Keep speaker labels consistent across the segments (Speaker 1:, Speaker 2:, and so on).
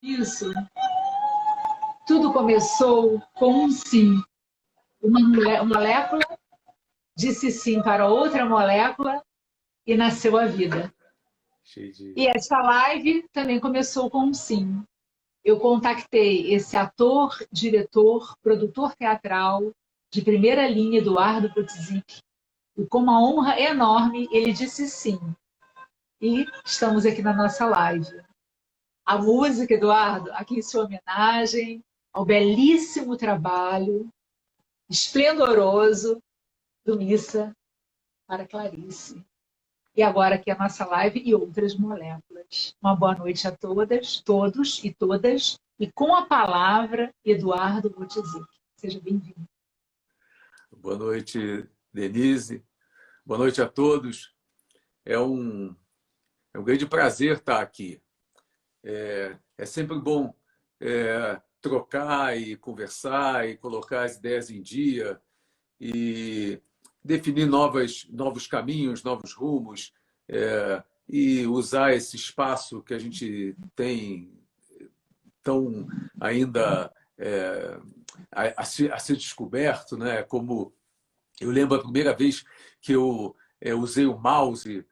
Speaker 1: Isso. Tudo começou com um sim. Uma molécula disse sim para outra molécula e nasceu a vida. E essa live também começou com um sim. Eu contactei esse ator, diretor, produtor teatral de primeira linha, Eduardo Bodzic, e com uma honra enorme ele disse sim. E estamos aqui na nossa live. A música, Eduardo, aqui em sua homenagem ao belíssimo trabalho esplendoroso do Missa para Clarice. E agora aqui a nossa live e outras moléculas. Uma boa noite a todas, todos e todas. E com a palavra, Eduardo Bodzic. Seja bem-vindo.
Speaker 2: Boa noite, Denise. Boa noite a todos. É um grande prazer estar aqui. É sempre bom trocar e conversar e colocar as ideias em dia e definir novos caminhos, novos rumos, e usar esse espaço que a gente tem tão ainda a ser descoberto, né? Como eu lembro a primeira vez que eu usei o mouse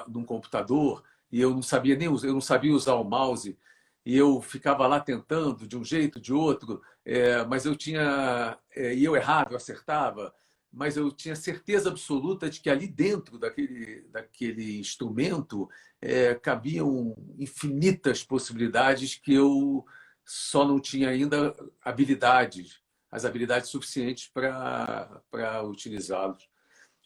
Speaker 2: num computador e eu não sabia usar o mouse e eu ficava lá tentando de um jeito, de outro, mas e eu errava, eu acertava, mas eu tinha certeza absoluta de que ali dentro daquele instrumento cabiam infinitas possibilidades que eu só não tinha ainda as habilidades suficientes para utilizá-los.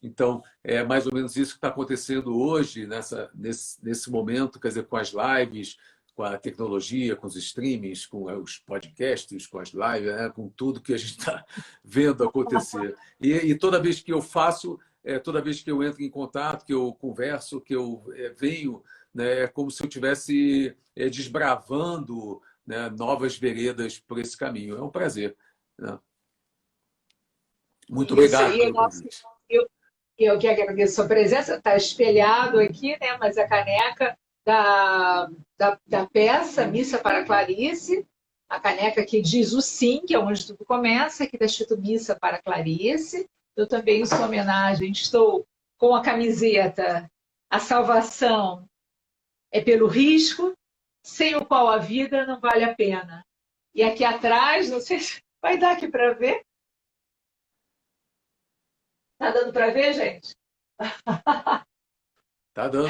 Speaker 2: Então, é mais ou menos isso que está acontecendo hoje, nesse momento, quer dizer, com as lives, com a tecnologia, com os streamings, com os podcasts, com as lives, né? Com tudo que a gente está vendo acontecer. E toda vez que eu faço, toda vez que eu entro em contato, que eu converso, que eu venho, né, é como se eu estivesse desbravando, né, novas veredas por esse caminho. É um prazer. Né? Muito obrigado pelo convite.
Speaker 1: Eu que agradeço a sua presença, está espelhado aqui, né? Mas a caneca da peça Missa para Clarice, a caneca que diz o sim, que é onde tudo começa, que está escrito Missa para Clarice. Eu também, em sua homenagem, estou com a camiseta A Salvação é pelo risco, sem o qual a vida não vale a pena. E aqui atrás, não sei se vai dar aqui para ver. Tá dando para ver, gente?
Speaker 2: Tá dando.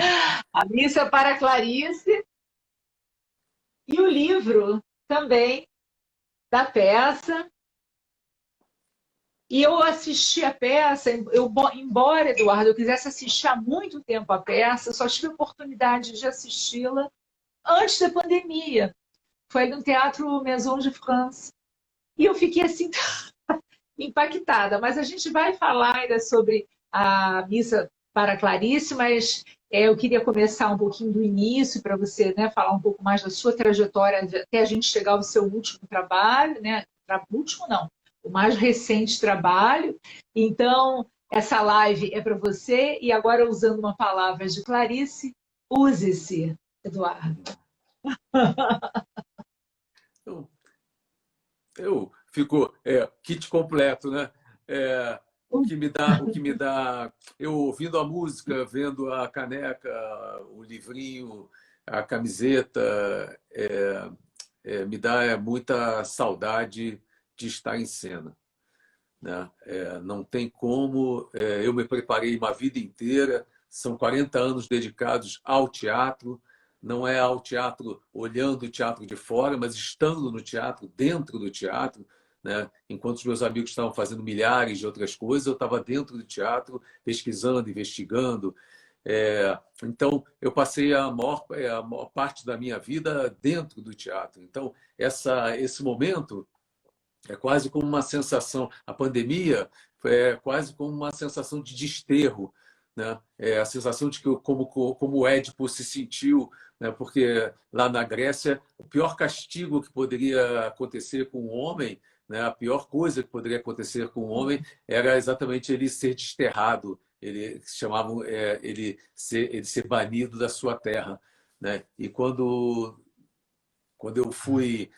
Speaker 1: A Missa para Clarice e o livro também da peça. E eu assisti a peça, embora, Eduardo, eu quisesse assistir há muito tempo a peça, só tive a oportunidade de assisti-la antes da pandemia. Foi no Teatro Maison de France. E eu fiquei assim impactada. Mas a gente vai falar ainda sobre a Missa para Clarice, mas eu queria começar um pouquinho do início para você, né, falar um pouco mais da sua trajetória até a gente chegar ao seu último trabalho, né? Último não, o mais recente trabalho. Então, essa live é para você e agora usando uma palavra de Clarice, use-se, Eduardo.
Speaker 2: Eu fico kit completo, né? O que me dá, eu ouvindo a música, vendo a caneca, o livrinho, a camiseta, me dá muita saudade de estar em cena, né? Não tem como, eu me preparei uma vida inteira, são 40 anos dedicados ao teatro, não é ao teatro olhando o teatro de fora, mas estando no teatro, dentro do teatro, né? Enquanto os meus amigos estavam fazendo milhares de outras coisas, eu estava dentro do teatro, pesquisando, investigando. Então, eu passei a maior parte da minha vida dentro do teatro. Então, esse momento é quase como uma sensação, a pandemia é quase como uma sensação de desterro, né? É a sensação de que como o Édipo se sentiu, né? Porque lá na Grécia o pior castigo que poderia acontecer com o homem, né? A pior coisa que poderia acontecer com o homem era exatamente ele ser desterrado, ele chamavam ele ser banido da sua terra, né? E quando quando eu fui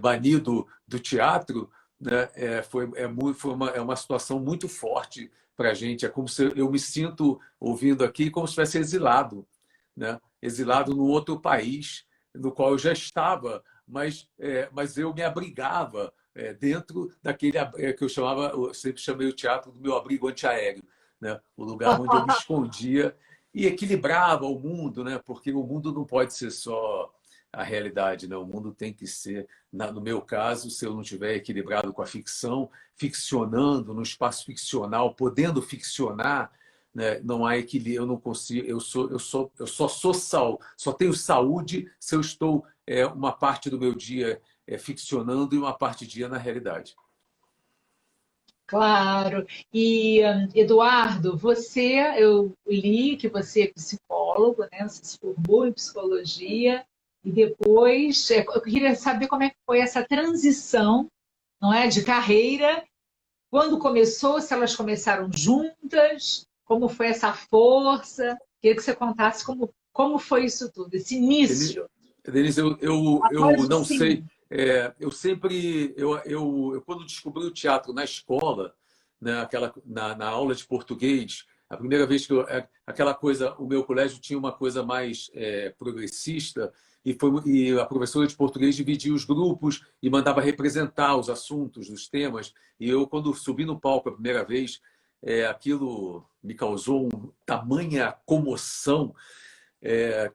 Speaker 2: banido do teatro, né, é uma situação muito forte para a gente. É como se eu me sinto ouvindo aqui como se estivesse exilado, né? Exilado no outro país no qual eu já estava, mas eu me abrigava dentro daquele que eu sempre chamei o teatro do meu abrigo antiaéreo, né? O lugar onde eu me escondia e equilibrava o mundo, né? Porque o mundo não pode ser só a realidade, né? O mundo tem que ser, no meu caso, se eu não tiver equilibrado com a ficção, ficcionando no espaço ficcional, podendo ficcionar, né? Não há equilíbrio, eu não consigo, eu só sou só tenho saúde se eu estou uma parte do meu dia ficcionando e uma parte do dia na realidade.
Speaker 1: Claro. E, Eduardo, eu li que você é psicólogo, né? Você se formou em psicologia e depois eu queria saber como é que foi essa transição, não é, de carreira. Quando começou, se elas começaram juntas, como foi essa força? Queria que você contasse como foi isso tudo, esse início.
Speaker 2: Denise, eu
Speaker 1: Após o
Speaker 2: não sei.
Speaker 1: sim.
Speaker 2: Eu sempre, quando descobri o teatro na escola, né, na aula de português, a primeira vez que aquela coisa, o meu colégio tinha uma coisa mais progressista e a professora de português dividia os grupos e mandava representar os assuntos, os temas. E eu, quando subi no palco a primeira vez, aquilo me causou tamanha comoção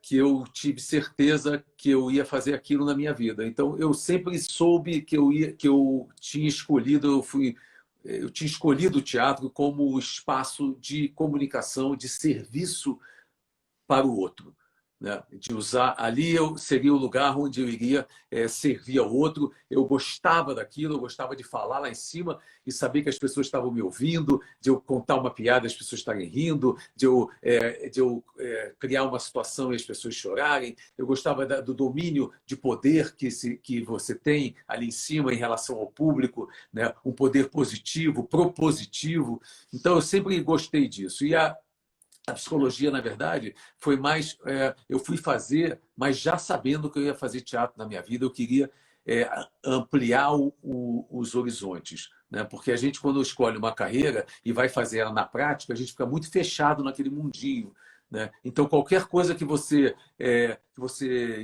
Speaker 2: que eu tive certeza que eu ia fazer aquilo na minha vida. Então, eu sempre soube que eu tinha escolhido, eu tinha escolhido o teatro como espaço de comunicação, de serviço para o outro, né? De usar ali eu seria o lugar onde eu iria servir ao outro. Eu gostava daquilo, eu gostava de falar lá em cima e saber que as pessoas estavam me ouvindo, de eu contar uma piada e as pessoas estarem rindo, de eu criar uma situação e as pessoas chorarem. Eu gostava do domínio de poder que você tem ali em cima em relação ao público, né? Um poder positivo, propositivo. Então eu sempre gostei disso. A psicologia, na verdade, foi mais. Eu fui fazer, mas já sabendo que eu ia fazer teatro na minha vida, eu queria ampliar os horizontes. Né? Porque a gente, quando escolhe uma carreira e vai fazer ela na prática, a gente fica muito fechado naquele mundinho. Né? Então, qualquer coisa que você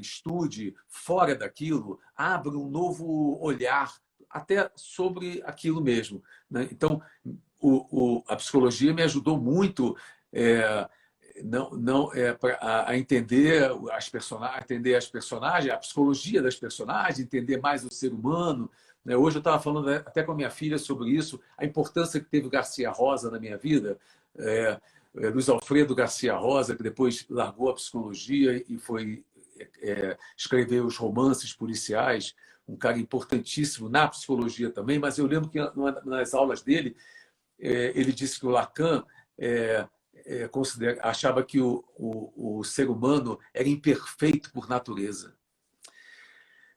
Speaker 2: estude fora daquilo abre um novo olhar até sobre aquilo mesmo. Né? Então, a psicologia me ajudou muito é, não a entender entender as personagens, a psicologia das personagens, entender mais o ser humano. Né? Hoje eu estava falando até com a minha filha sobre isso, a importância que teve o Garcia Rosa na minha vida. Luiz Alfredo Garcia Rosa, que depois largou a psicologia e foi escrever os romances policiais, um cara importantíssimo na psicologia também, mas eu lembro que nas aulas dele, ele disse que o Lacan achava que o ser humano era imperfeito por natureza.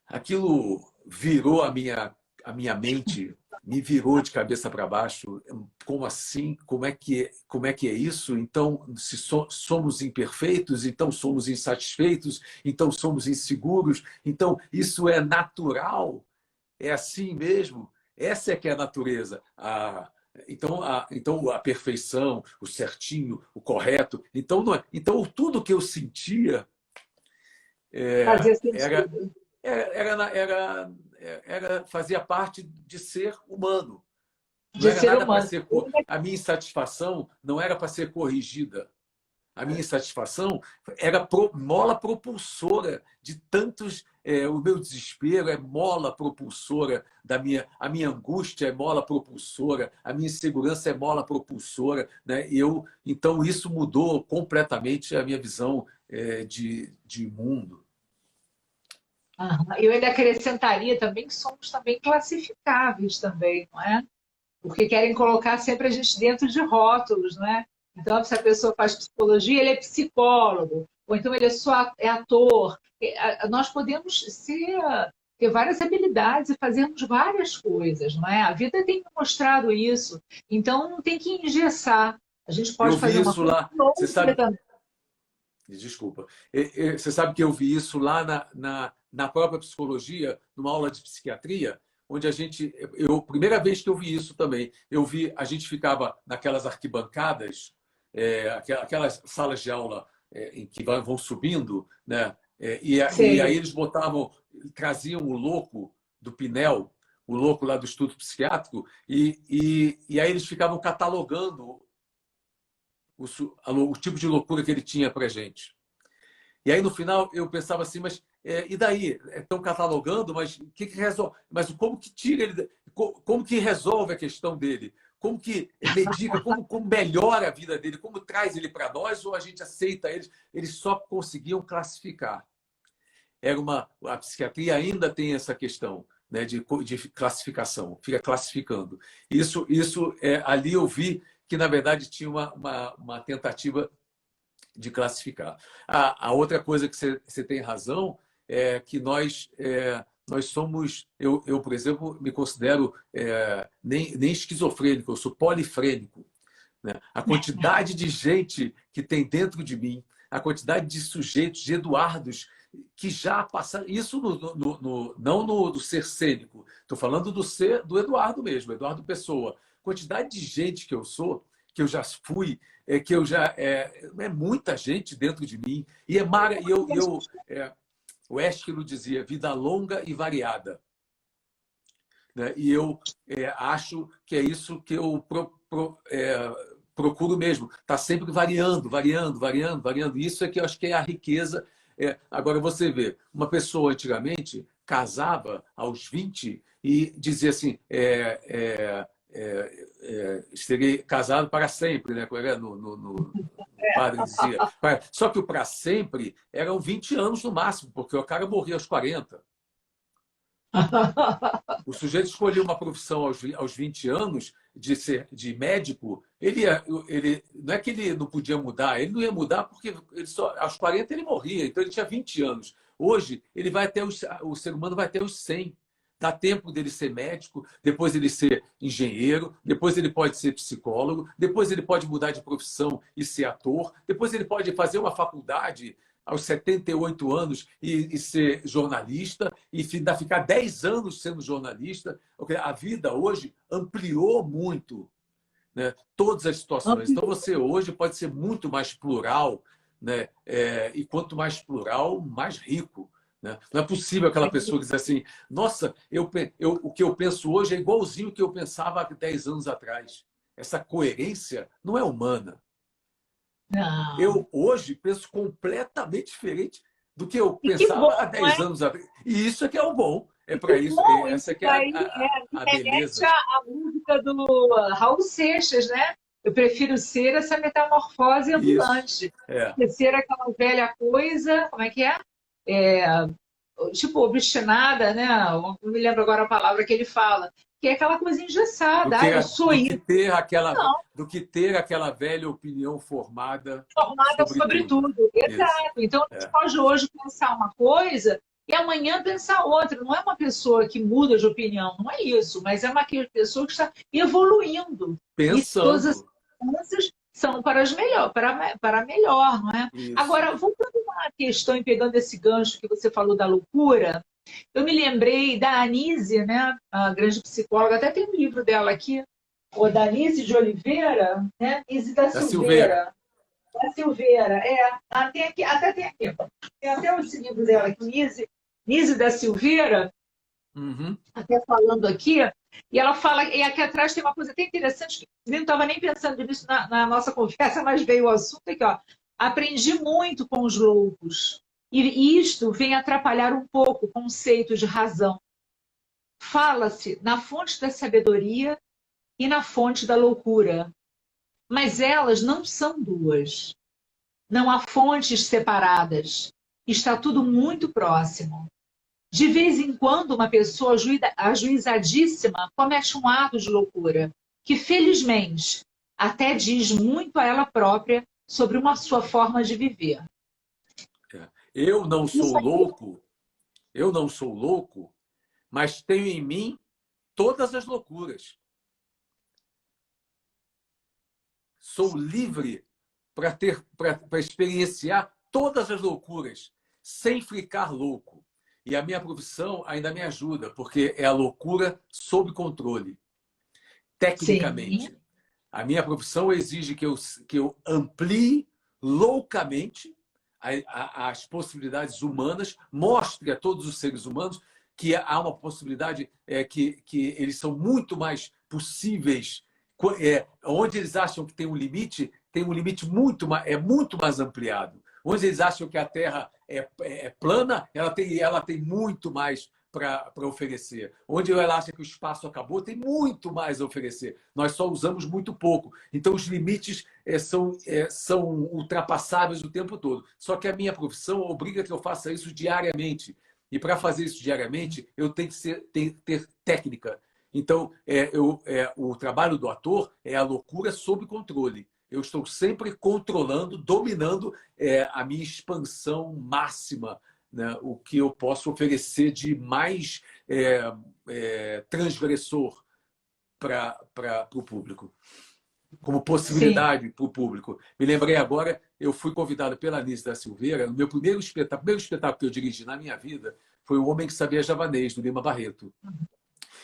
Speaker 2: Aquilo virou a minha mente, me virou de cabeça para baixo. Como assim? Como é que é isso? Então, se somos imperfeitos, então somos insatisfeitos, então somos inseguros, então isso é natural, é assim mesmo. Essa é que é a natureza. Então, a perfeição, o certinho, o correto. Então, não é, então tudo que eu sentia
Speaker 1: Fazia
Speaker 2: era,
Speaker 1: sentido.
Speaker 2: fazia parte de ser humano. Não
Speaker 1: De
Speaker 2: era
Speaker 1: ser
Speaker 2: nada para
Speaker 1: humano.
Speaker 2: ser. A minha insatisfação não era para ser corrigida. A minha insatisfação era mola propulsora de tantos. O meu desespero é mola propulsora a minha angústia é mola propulsora, a minha insegurança é mola propulsora, né? Então isso mudou completamente a minha visão de mundo.
Speaker 1: Aham. Eu ainda acrescentaria também que somos também classificáveis também, não é? Porque querem colocar sempre a gente dentro de rótulos, né? Então, se a pessoa faz psicologia, ele é psicólogo, ou então ele é ator. Nós podemos ter várias habilidades e fazermos várias coisas, não é? A vida tem mostrado isso. Então, não tem que engessar. A gente
Speaker 2: Eu
Speaker 1: pode
Speaker 2: vi
Speaker 1: fazer uma
Speaker 2: isso
Speaker 1: coisa
Speaker 2: lá, você
Speaker 1: outra
Speaker 2: sabe.
Speaker 1: também.
Speaker 2: Desculpa. Você sabe que eu vi isso lá na própria psicologia, numa aula de psiquiatria, onde primeira vez que eu vi isso também, a gente ficava naquelas arquibancadas, aquelas salas de aula em que vão subindo, né? E aí eles traziam o louco do Pinel, o louco lá do estudo psiquiátrico, e aí eles ficavam catalogando o tipo de loucura que ele tinha para a gente. E aí, no final, eu pensava assim, mas e daí? Estão catalogando, mas o que resolve? Mas como que tira ele? Como que resolve a questão dele? Como que medica? Como melhora a vida dele? Como traz ele para nós ou a gente aceita eles? Eles só conseguiam classificar. A psiquiatria ainda tem essa questão, né, de classificação, fica classificando. Ali eu vi que, na verdade, tinha uma tentativa de classificar. A outra coisa que você tem razão é que nós somos... Eu, por exemplo, me considero nem esquizofrênico, eu sou polifrênico. Né? A quantidade de gente que tem dentro de mim, a quantidade de sujeitos, de Eduardos, que já passaram... Isso não no ser cênico, estou falando do Eduardo mesmo, Eduardo Pessoa. A quantidade de gente que eu sou, que eu já fui, que eu já... É muita gente dentro de mim. O Ésquilo dizia, vida longa e variada. Né? E eu acho que é isso que eu procuro mesmo. Está sempre variando, variando, variando, variando. Isso é que eu acho que é a riqueza. Agora, você vê, uma pessoa antigamente casava aos 20 e dizia assim, serei casado para sempre, né? No padre dizia. Só que o para sempre eram 20 anos no máximo, porque o cara morria aos 40. O sujeito escolheu uma profissão aos 20 anos de médico, ele não é que ele não podia mudar, ele não ia mudar porque aos 40 ele morria, então ele tinha 20 anos. Hoje, o ser humano vai até os 100. Dá tempo dele ser médico, depois ele ser engenheiro, depois ele pode ser psicólogo, depois ele pode mudar de profissão e ser ator, depois ele pode fazer uma faculdade aos 78 anos e ser jornalista e ainda ficar 10 anos sendo jornalista. A vida hoje ampliou muito, né, todas as situações. Então, você hoje pode ser muito mais plural, né, e quanto mais plural, mais rico. Né? Não é possível aquela pessoa que diz assim, nossa, o que eu penso hoje é igualzinho o que eu pensava há 10 anos atrás. Essa coerência não é humana.
Speaker 1: Não.
Speaker 2: Eu hoje penso completamente diferente do que eu pensava há 10 anos atrás. E isso é que é o bom. É para isso. Essa que é a beleza.
Speaker 1: A música do Raul Seixas, né? Eu prefiro ser essa metamorfose ambulante. Ser aquela velha coisa, como é que é? Tipo, obstinada, né? Não me lembro agora a palavra que ele fala. Que é aquela coisa engessada. Eu sou isso.
Speaker 2: Do que ter aquela velha opinião formada
Speaker 1: sobre tudo. Exato. Então, a gente pode hoje pensar uma coisa e amanhã pensar outra. Não é uma pessoa que muda de opinião, não é isso, mas é uma pessoa que está evoluindo.
Speaker 2: Pensando.
Speaker 1: E todas as mudanças são para melhor, não é?
Speaker 2: Isso.
Speaker 1: Agora, voltando a uma questão e pegando esse gancho que você falou da loucura, eu me lembrei da Anísia, né? A grande psicóloga, até tem um livro dela aqui, o da Anísia de Oliveira, né? Anísia da Silveira. Da Silveira, tem aqui, até tem aqui. Tem até esse livro dela aqui, Nise da Silveira, até falando aqui, e ela fala, e aqui atrás tem uma coisa até interessante, que eu não estava nem pensando nisso na nossa conversa, mas veio o assunto aqui, ó. Aprendi muito com os loucos, e isto vem atrapalhar um pouco o conceito de razão. Fala-se na fonte da sabedoria e na fonte da loucura. Mas elas não são duas. Não há fontes separadas. Está tudo muito próximo. De vez em quando, uma pessoa ajuizadíssima comete um ato de loucura, que, felizmente, até diz muito a ela própria sobre sua forma de viver.
Speaker 2: Eu não sou louco, mas tenho em mim todas as loucuras. Sou livre para experienciar todas as loucuras, sem ficar louco. E a minha profissão ainda me ajuda, porque é a loucura sob controle,
Speaker 1: Sim,
Speaker 2: tecnicamente. A minha profissão exige que eu amplie loucamente as possibilidades humanas, mostre a todos os seres humanos que há uma possibilidade, que eles são muito mais possíveis. Onde eles acham que tem um limite muito mais ampliado. Onde eles acham que a Terra é plana, ela tem muito mais para oferecer. Onde ela acha que o espaço acabou, tem muito mais a oferecer. Nós só usamos muito pouco. Então, os limites são ultrapassáveis o tempo todo. Só que a minha profissão obriga que eu faça isso diariamente. E para fazer isso diariamente, eu tenho que ter técnica. Então, o trabalho do ator é a loucura sob controle. Eu estou sempre controlando, dominando a minha expansão máxima, né? O que eu posso oferecer de mais transgressor para o público, como
Speaker 1: sim.
Speaker 2: possibilidade para o público. Me lembrei agora, eu fui convidado pela Anísia da Silveira, no meu primeiro espetáculo que eu dirigi na minha vida foi O Homem que Sabia Javanês, do Lima Barreto.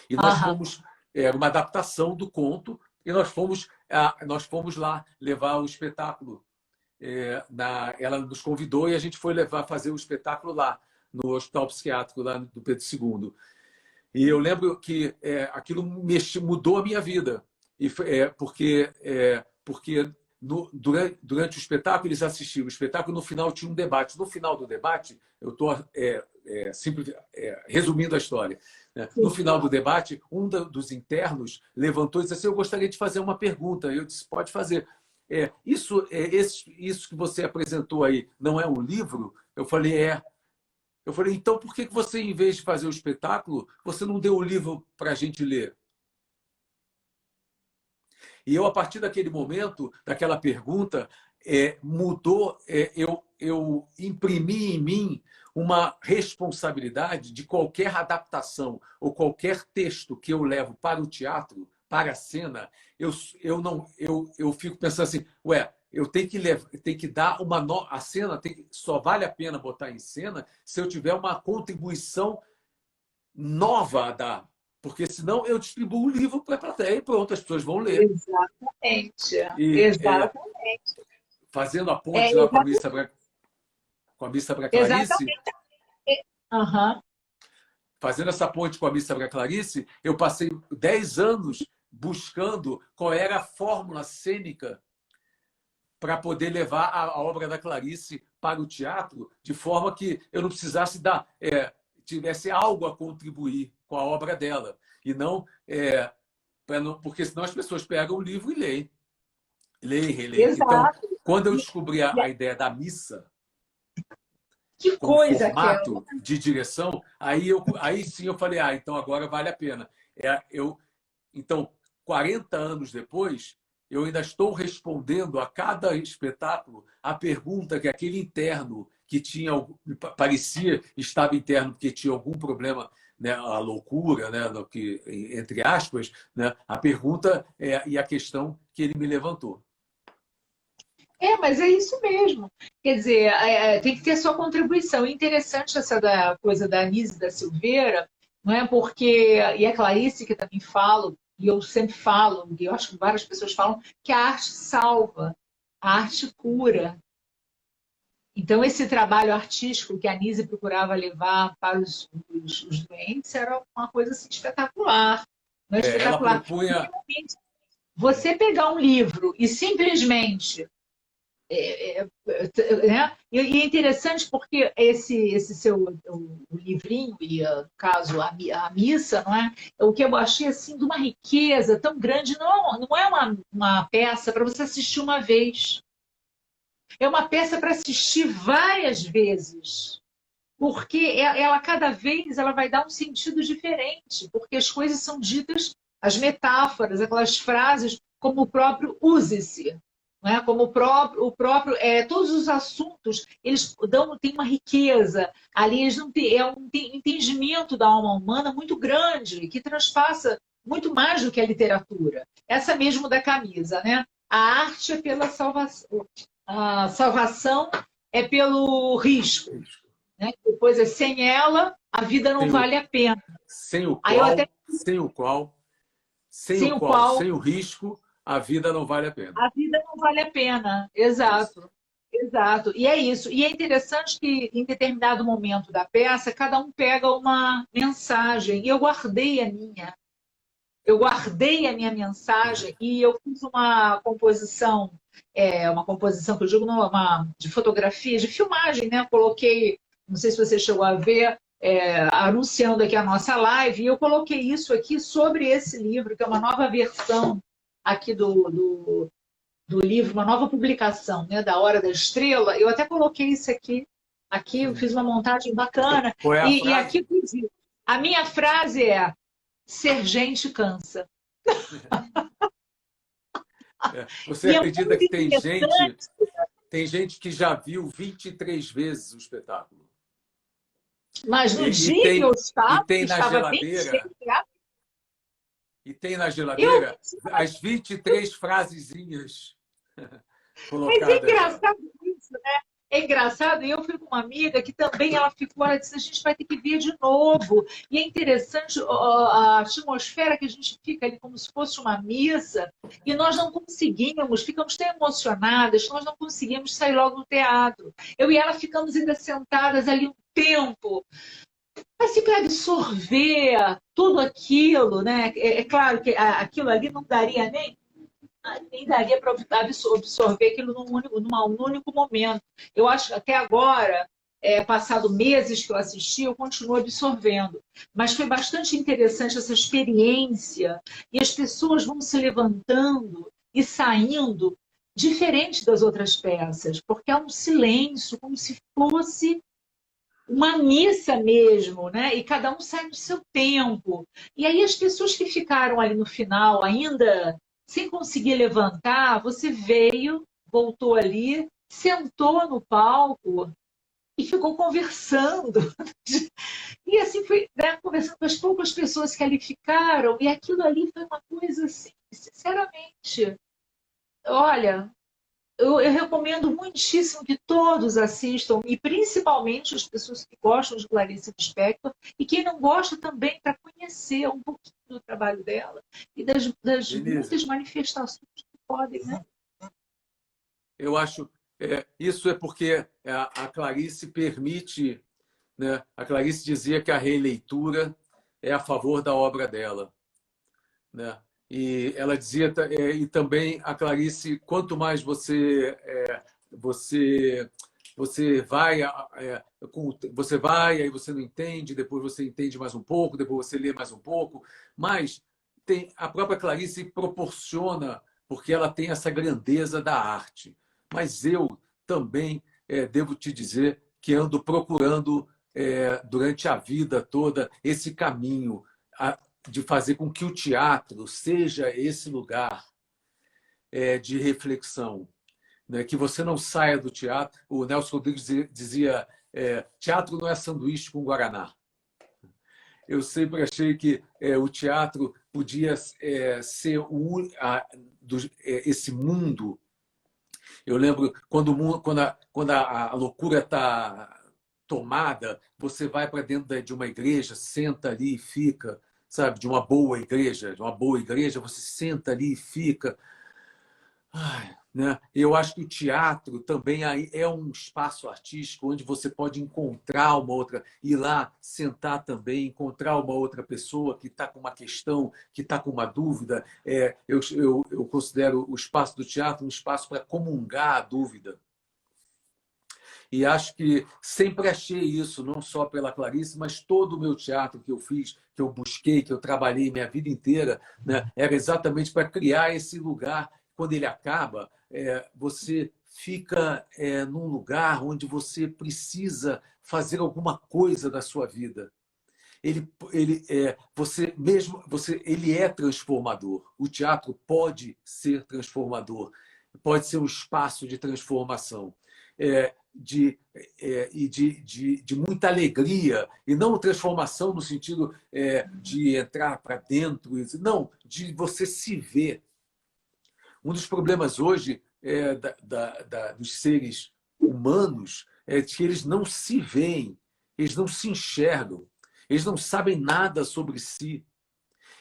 Speaker 2: E nós
Speaker 1: Aham.
Speaker 2: fomos, era uma adaptação do conto, e nós fomos lá levar o espetáculo. Ela nos convidou e a gente foi fazer o espetáculo lá, no Hospital Psiquiátrico lá do Pedro II. E eu lembro que aquilo mudou a minha vida. Porque durante o espetáculo eles assistiram. O espetáculo, no final, tinha um debate. No final do debate, eu estou resumindo a história, né? No final do debate, dos internos levantou e disse assim: eu gostaria de fazer uma pergunta. Eu disse: pode fazer. Isso que você apresentou aí não é um livro? Eu falei: é. Eu falei: então por que você, em vez de fazer o espetáculo, você não deu o livro para a gente ler? E eu, a partir daquele momento, daquela pergunta, mudou, eu imprimi em mim uma responsabilidade de qualquer adaptação ou qualquer texto que eu levo para o teatro, para a cena. Eu fico pensando assim: ué, eu tenho que dar a cena só vale a pena botar em cena se eu tiver uma contribuição nova a dar. Porque senão eu distribuo o livro para a plateia e pronto, as pessoas vão ler.
Speaker 1: Exatamente.
Speaker 2: E
Speaker 1: Exatamente.
Speaker 2: fazendo a
Speaker 1: É,
Speaker 2: ponte lá com a missa para Clarice,
Speaker 1: exatamente. Aham.
Speaker 2: fazendo essa ponte com a missa para Clarice, eu passei 10 anos buscando qual era a fórmula cênica para poder levar a obra da Clarice para o teatro, de forma que eu não precisasse tivesse algo a contribuir com a obra dela. E não, porque senão as pessoas pegam o livro e leem. Leem, releem. Então,
Speaker 1: Exato.
Speaker 2: quando eu
Speaker 1: E,
Speaker 2: descobri a ideia da missa
Speaker 1: que
Speaker 2: como
Speaker 1: coisa que é.
Speaker 2: formato de direção, aí sim eu falei: então agora vale a pena. Então, 40 anos depois, eu ainda estou respondendo a cada espetáculo a pergunta que aquele interno que parecia estava interno porque tinha algum problema, né, a loucura, né, entre aspas, né, a pergunta e a questão que ele me levantou.
Speaker 1: Mas é isso mesmo. Quer dizer, tem que ter sua contribuição. É interessante essa coisa da Anísia da Silveira, não é? Porque, e a Clarice, que também falo, e eu sempre falo, e eu acho que várias pessoas falam, que a arte salva, a arte cura. Então, esse trabalho artístico que a Anísia procurava levar para os doentes era uma coisa assim, espetacular. Não é
Speaker 2: Ela
Speaker 1: espetacular.
Speaker 2: propunha.
Speaker 1: Você pegar um livro e simplesmente né? E é interessante porque esse seu o livrinho e no caso a missa, não é? O que eu achei assim de uma riqueza tão grande, não é uma peça para você assistir uma vez, é uma peça para assistir várias vezes, porque ela cada vez ela vai dar um sentido diferente, porque as coisas são ditas, as metáforas, aquelas frases como o próprio use-se, né? Como o próprio todos os assuntos eles têm uma riqueza ali, eles não têm, um entendimento da alma humana muito grande que transpassa muito mais do que a literatura. Essa mesmo da camisa, né? A arte é pela salvação, a salvação é pelo risco, né? Depois sem ela a vida não
Speaker 2: Sem o,
Speaker 1: vale a pena.
Speaker 2: sem o
Speaker 1: Aí eu até
Speaker 2: qual, sem o qual, sem o
Speaker 1: sem o
Speaker 2: qual,
Speaker 1: qual
Speaker 2: sem o risco, a vida não vale a pena.
Speaker 1: a vida não vale a pena.
Speaker 2: Isso.
Speaker 1: Exato. Exato. E é isso. E é interessante que, em determinado momento da peça, cada um pega uma mensagem. E eu guardei a minha. Eu guardei a minha mensagem e eu fiz uma composição que eu digo de fotografia, de filmagem, né? Eu coloquei, não sei se você chegou a ver, anunciando aqui a nossa live, e eu coloquei isso aqui sobre esse livro, que é uma nova versão aqui do livro, uma nova publicação, né, da Hora da Estrela. Eu até coloquei isso aqui eu fiz uma montagem bacana,
Speaker 2: Qual é a
Speaker 1: e aqui
Speaker 2: frase?
Speaker 1: eu digo, a minha frase é: ser gente cansa.
Speaker 2: Você
Speaker 1: E é
Speaker 2: acredita
Speaker 1: muito
Speaker 2: que
Speaker 1: interessante,
Speaker 2: tem gente que já viu 23 vezes o espetáculo?
Speaker 1: mas no
Speaker 2: E, e
Speaker 1: dia que eu
Speaker 2: tem, e
Speaker 1: estava, que
Speaker 2: tem na
Speaker 1: estava bem
Speaker 2: geladeira,
Speaker 1: cheio,
Speaker 2: e tem na
Speaker 1: eu
Speaker 2: geladeira as 23 frasezinhas
Speaker 1: mas é
Speaker 2: colocadas lá.
Speaker 1: engraçado isso, né? É engraçado, e eu fui com uma amiga que também ela disse, a gente vai ter que ver de novo. E é interessante a atmosfera que a gente fica ali como se fosse uma missa, e nós não conseguimos, ficamos tão emocionadas, nós não conseguimos sair logo do teatro. Eu e ela ficamos ainda sentadas ali um tempo, assim, para absorver tudo aquilo, né? É claro que aquilo ali não daria nem daria para absorver aquilo num único momento. Eu acho que até agora, passado meses que eu assisti, eu continuo absorvendo. Mas foi bastante interessante essa experiência, e as pessoas vão se levantando e saindo diferente das outras peças, porque há um silêncio, como se fosse uma missa mesmo, né? E cada um sai no seu tempo. E aí as pessoas que ficaram ali no final, ainda sem conseguir levantar, você veio, voltou ali, sentou no palco e ficou conversando. E assim foi, né, conversando com as poucas pessoas que ali ficaram, e aquilo ali foi uma coisa assim, sinceramente, olha, eu recomendo muitíssimo que todos assistam, e principalmente as pessoas que gostam de Clarice Lispector, e quem não gosta também, para conhecer um pouquinho do trabalho dela e das
Speaker 2: Denise,
Speaker 1: muitas manifestações que podem, né?
Speaker 2: eu acho isso é porque a Clarice permite, né? A Clarice dizia que a releitura é a favor da obra dela, né? E ela dizia e também a Clarice, quanto mais você você vai você vai aí você não entende, depois você entende mais um pouco, depois você lê mais um pouco, mas tem a própria Clarice proporciona porque ela tem essa grandeza da arte. Mas eu também devo te dizer que ando procurando durante a vida toda esse caminho de fazer com que o teatro seja esse lugar de reflexão, né? Que você não saia do teatro. O Nelson Rodrigues dizia: teatro não é sanduíche com guaraná. Eu sempre achei que o teatro podia ser esse mundo. Eu lembro quando a loucura está tomada, você vai para dentro de uma igreja, senta ali e fica, sabe, de uma boa igreja, você senta ali e fica. Ai, né? Eu acho que o teatro também aí é um espaço artístico onde você pode encontrar uma outra, ir lá, sentar também, encontrar uma outra pessoa que está com uma questão, que está com uma dúvida. Eu considero o espaço do teatro um espaço para comungar a dúvida. E acho que sempre achei isso, não só pela Clarice, mas todo o meu teatro que eu fiz, que eu busquei, que eu trabalhei minha vida inteira, né, era exatamente para criar esse lugar. Quando ele acaba, você fica num lugar onde você precisa fazer alguma coisa da sua vida. Ele é transformador. O teatro pode ser transformador, pode ser um espaço de transformação. De muita alegria, e não transformação no sentido de entrar para dentro, não, de você se ver. Um dos problemas hoje dos seres humanos é que eles não se veem, eles não se enxergam. Eles não sabem nada sobre si.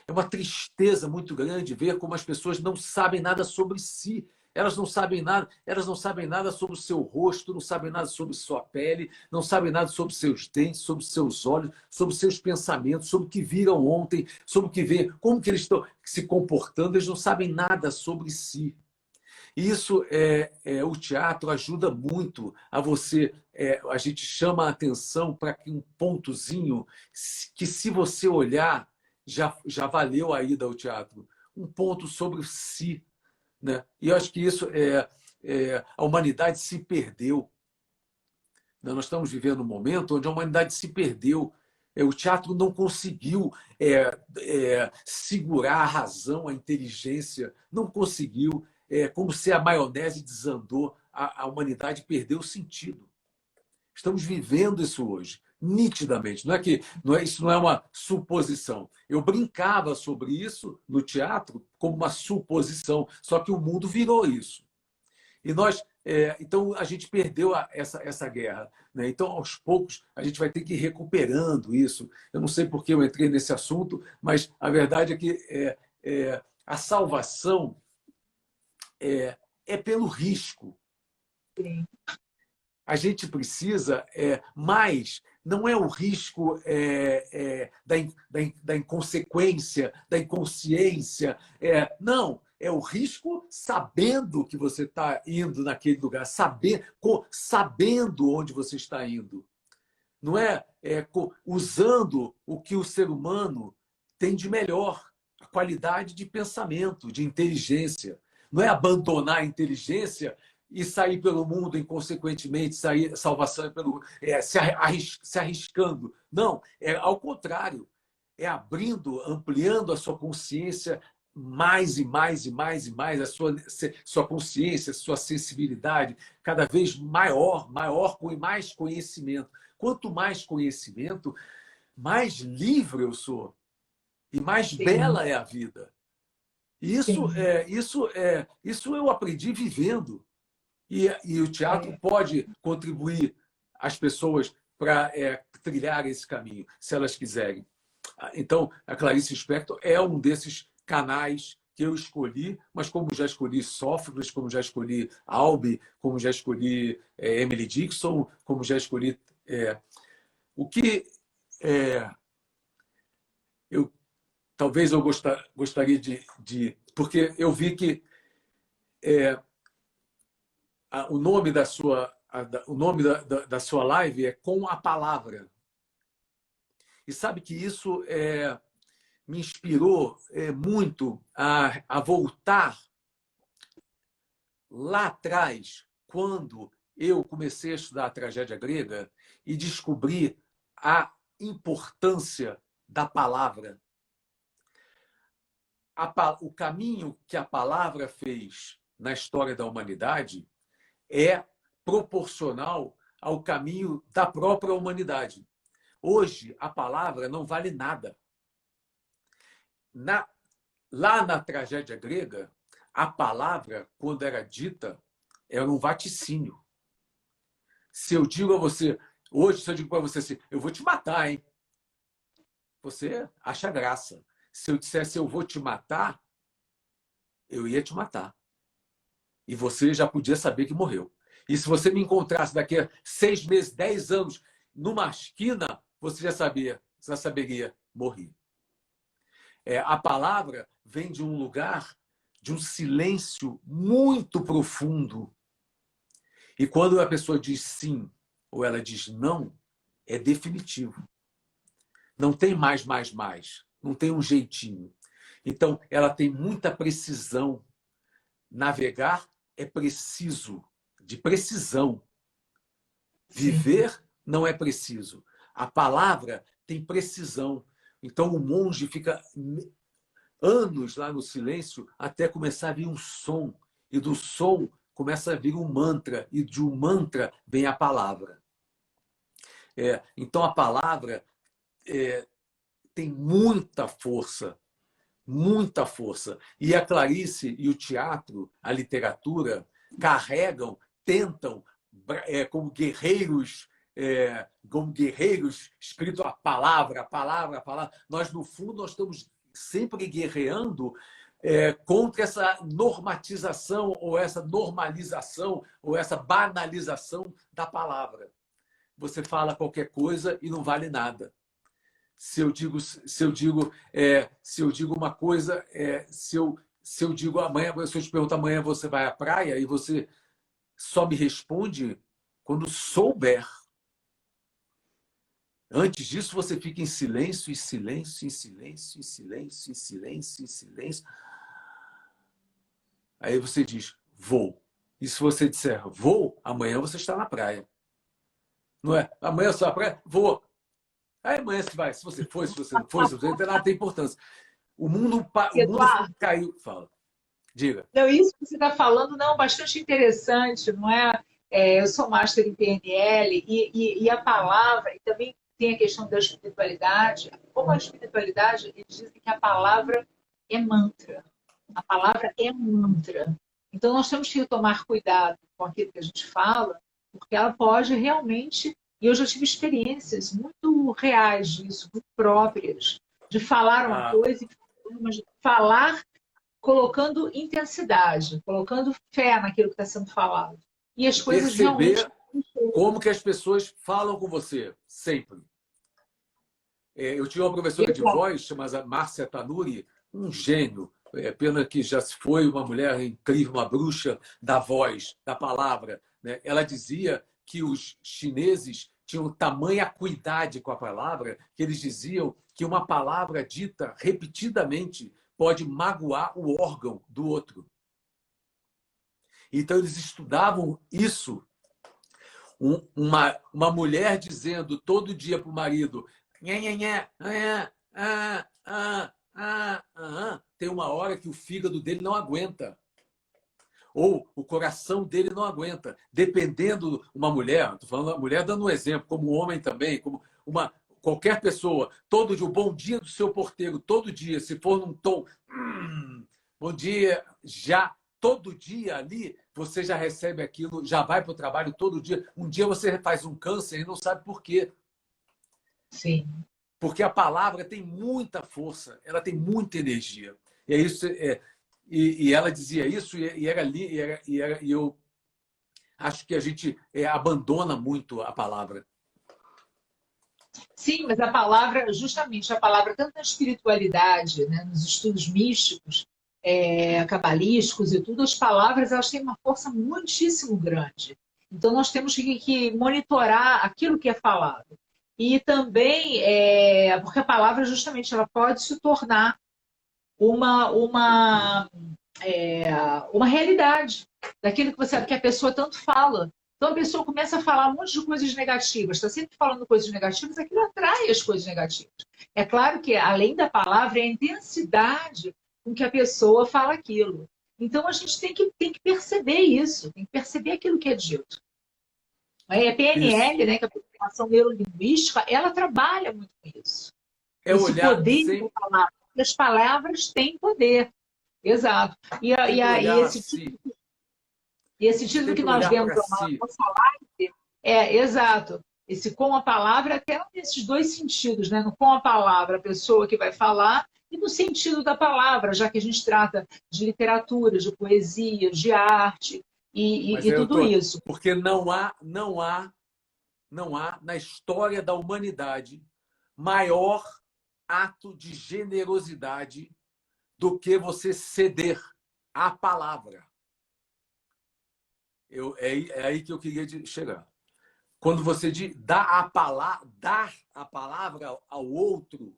Speaker 2: É uma tristeza muito grande ver como as pessoas não sabem nada sobre si. Elas não sabem nada sobre o seu rosto, não sabem nada sobre sua pele, não sabem nada sobre seus dentes, sobre seus olhos, sobre seus pensamentos, sobre o que viram ontem, sobre o que vê, como que eles estão se comportando. Eles não sabem nada sobre si. E isso o teatro ajuda muito a você. A gente chama a atenção para que um pontozinho que, se você olhar, já valeu a ida ao teatro. Um ponto sobre si, né? E eu acho que isso a humanidade se perdeu. Nós estamos vivendo um momento onde a humanidade se perdeu. O teatro não conseguiu segurar a razão, a inteligência, não conseguiu. É como se a maionese desandou, a humanidade perdeu o sentido. Estamos vivendo isso hoje, nitidamente. Isso não é uma suposição. Eu brincava sobre isso no teatro como uma suposição, só que o mundo virou isso. E então a gente perdeu essa guerra, né? Então, aos poucos, a gente vai ter que ir recuperando isso. Eu não sei por que eu entrei nesse assunto, mas a verdade é que a salvação é pelo risco.
Speaker 1: Sim.
Speaker 2: A gente precisa, mas não é o risco da inconsequência, da inconsciência. Não, é o risco sabendo que você está indo naquele lugar, sabendo onde você está indo. Não usando o que o ser humano tem de melhor, a qualidade de pensamento, de inteligência. Não é abandonar a inteligência e sair pelo mundo inconsequentemente, salvação se arriscando. Não, é ao contrário. É abrindo, ampliando a sua consciência mais e mais e mais e mais, a sua consciência, a sua sensibilidade cada vez maior com mais conhecimento. Quanto mais conhecimento, mais livre eu sou e mais
Speaker 1: Sim.
Speaker 2: bela é a vida. Isso eu aprendi vivendo. E o teatro pode contribuir as pessoas para trilhar esse caminho, se elas quiserem. Então, a Clarice Lispector é um desses canais que eu escolhi, mas como já escolhi Sófocles, como já escolhi Albee, como já escolhi Emily Dickinson, como já escolhi... o que talvez eu gostaria porque eu vi que o nome da sua live é Com a Palavra. E sabe que isso me inspirou muito a voltar lá atrás, quando eu comecei a estudar a tragédia grega e descobri a importância da palavra. O caminho que a palavra fez na história da humanidade é proporcional ao caminho da própria humanidade. Hoje, a palavra não vale nada. Lá na tragédia grega, a palavra, quando era dita, era um vaticínio. Se eu digo a você, hoje, se eu digo para você assim, eu vou te matar, hein? Você acha graça. Se eu dissesse eu vou te matar, eu ia te matar. E você já podia saber que morreu. E se você me encontrasse daqui a 6 meses, 10 anos, numa esquina, você já saberia, morri. A palavra vem de um lugar, de um silêncio muito profundo. E quando a pessoa diz sim ou ela diz não, é definitivo. Não tem mais. Não tem um jeitinho. Então, ela tem muita precisão. Navegar é preciso, de precisão. Viver não é preciso. A palavra tem precisão. Então, o monge fica anos lá no silêncio até começar a vir um som. E do som começa a vir um mantra. E de um mantra vem a palavra. Então, a palavra tem muita força. Muita força. E a Clarice e o teatro, a literatura, tentam, como guerreiros como guerreiros, escrito a palavra, a palavra, a palavra. Nós, no fundo, nós estamos sempre guerreando contra essa normatização, ou essa normalização, ou essa banalização da palavra. Você fala qualquer coisa e não vale nada. Se eu digo uma coisa, se eu digo amanhã, se eu te pergunto amanhã você vai à praia e você só me responde quando souber. Antes disso, você fica em silêncio, em silêncio, em silêncio, em silêncio, em silêncio, em silêncio. Aí você diz, vou. E se você disser, vou, amanhã você está na praia. Não é? Amanhã você está na praia? Vou. Aí amanhã você vai. Se você foi, se você não foi, se você não tem nada, tem importância. O mundo caiu. Fala. Diga.
Speaker 1: Não, isso que você está falando, não, bastante interessante, não é? Eu sou master em PNL e a palavra, e também tem a questão da espiritualidade. Como a espiritualidade, eles dizem que a palavra é mantra. A palavra é mantra. Então, nós temos que tomar cuidado com aquilo que a gente fala, porque ela pode realmente... E eu já tive experiências muito reais disso, muito próprias, de falar uma coisa, mas falar colocando intensidade, colocando fé naquilo que está sendo falado. E as coisas realmente...
Speaker 2: Como que as pessoas falam com você, sempre. Eu tinha uma professora de voz, chamada Márcia Tanuri, um gênio. Pena que já se foi, uma mulher incrível, uma bruxa da voz, da palavra. Né? Ela dizia que os chineses tinham tamanha acuidade com a palavra, que eles diziam que uma palavra dita repetidamente pode magoar o órgão do outro. Então, eles estudavam isso. Uma mulher dizendo todo dia para o marido, tem uma hora que o fígado dele não aguenta. Ou o coração dele não aguenta. Dependendo, uma mulher, estou falando a mulher dando um exemplo, como um homem também, como qualquer pessoa, todo dia, o bom dia do seu porteiro, todo dia, se for num tom, bom dia, já, todo dia ali, você já recebe aquilo, já vai para o trabalho todo dia. Um dia você faz um câncer e não sabe por quê.
Speaker 1: Sim.
Speaker 2: Porque a palavra tem muita força, ela tem muita energia. E é isso. E ela dizia isso, e eu acho que a gente abandona muito a palavra.
Speaker 1: Sim, mas a palavra, justamente a palavra, tanto na espiritualidade, né, nos estudos místicos, cabalísticos e tudo, as palavras elas têm uma força muitíssimo grande. Então, nós temos que monitorar aquilo que é falado. E também, porque a palavra, justamente, ela pode se tornar uma realidade daquilo que a pessoa tanto fala. Então a pessoa começa a falar um monte de coisas negativas, está sempre falando coisas negativas, aquilo atrai as coisas negativas. É claro que, além da palavra, é a intensidade com que a pessoa fala aquilo. Então a gente tem que perceber isso, tem que perceber aquilo que é dito. A PNL, né, que é a programação neurolinguística, ela trabalha muito com isso. Esse poder da palavra. As palavras têm poder. Exato. E esse título que nós demos na nossa live exato. Esse com a palavra, até nesses dois sentidos, né? No com a palavra, a pessoa que vai falar, e no sentido da palavra, já que a gente trata de literatura, de poesia, de arte e tudo isso.
Speaker 2: Porque não há na história da humanidade maior ato de generosidade do que você ceder à palavra. É aí que eu queria chegar. Quando você dar a palavra ao outro,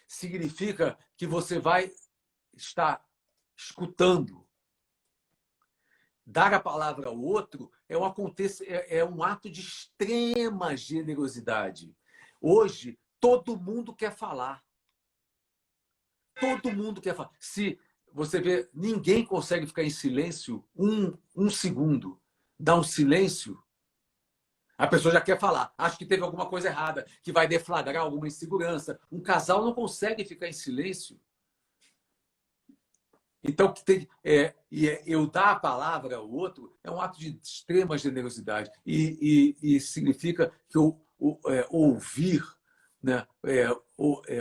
Speaker 2: significa que você vai estar escutando. Dar a palavra ao outro é um ato de extrema generosidade. Hoje, todo mundo quer falar. Todo mundo quer falar. Se você vê, ninguém consegue ficar em silêncio um segundo. Dá um silêncio, a pessoa já quer falar. Acho que teve alguma coisa errada, que vai deflagrar alguma insegurança. Um casal não consegue ficar em silêncio. Então, eu dar a palavra ao outro é um ato de extrema generosidade e significa que ouvir, né?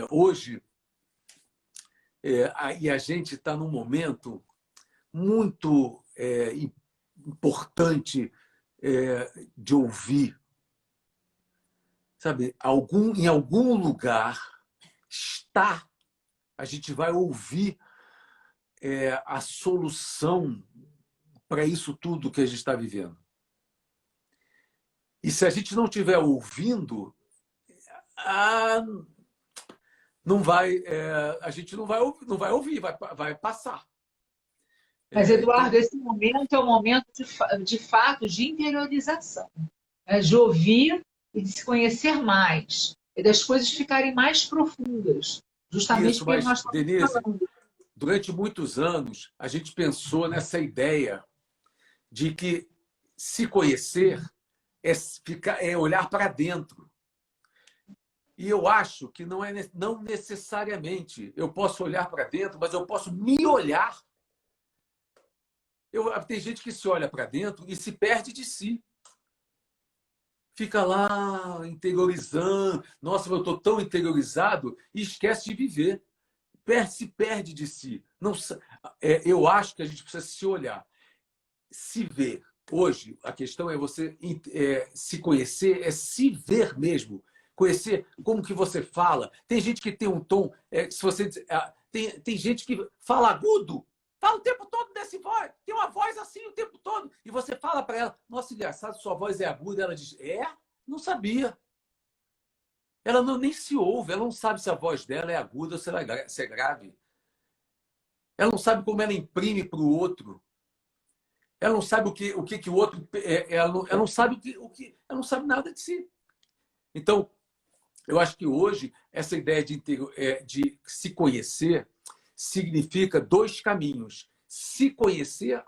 Speaker 2: Hoje, e a gente está num momento muito importante de ouvir. Sabe, em algum lugar a gente vai ouvir a solução para isso tudo que a gente está vivendo. E se a gente não estiver ouvindo, não vai, a gente não vai ouvir, vai passar.
Speaker 1: Mas, Eduardo, esse momento é um momento de fato de interiorização, né? De ouvir e de se conhecer mais, e das coisas ficarem mais profundas, justamente
Speaker 2: Isso,
Speaker 1: porque
Speaker 2: mas,
Speaker 1: nós estamos
Speaker 2: Denise,
Speaker 1: falando.
Speaker 2: durante muitos anos, a gente pensou nessa ideia de que se conhecer é olhar para dentro. E eu acho que não necessariamente eu posso olhar para dentro, mas eu posso me olhar. Tem gente que se olha para dentro e se perde de si. Fica lá interiorizando. Nossa, eu estou tão interiorizado e esquece de viver. Se perde de si. Não, eu acho que a gente precisa se olhar, se ver. Hoje, a questão é você se conhecer, é se ver mesmo. Conhecer como que você fala. Tem gente que tem um tom... se você tem gente que fala agudo, fala o tempo todo desse voz. Tem uma voz assim o tempo todo. E você fala para ela, nossa, engraçado, sua voz é aguda. Ela diz, não sabia. Ela nem se ouve, ela não sabe se a voz dela é aguda ou se é grave. Ela não sabe como ela imprime para o outro. Ela não sabe o que o outro. Ela não sabe ela não sabe nada de si. Então, eu acho que hoje essa ideia de se conhecer significa dois caminhos: se conhecer,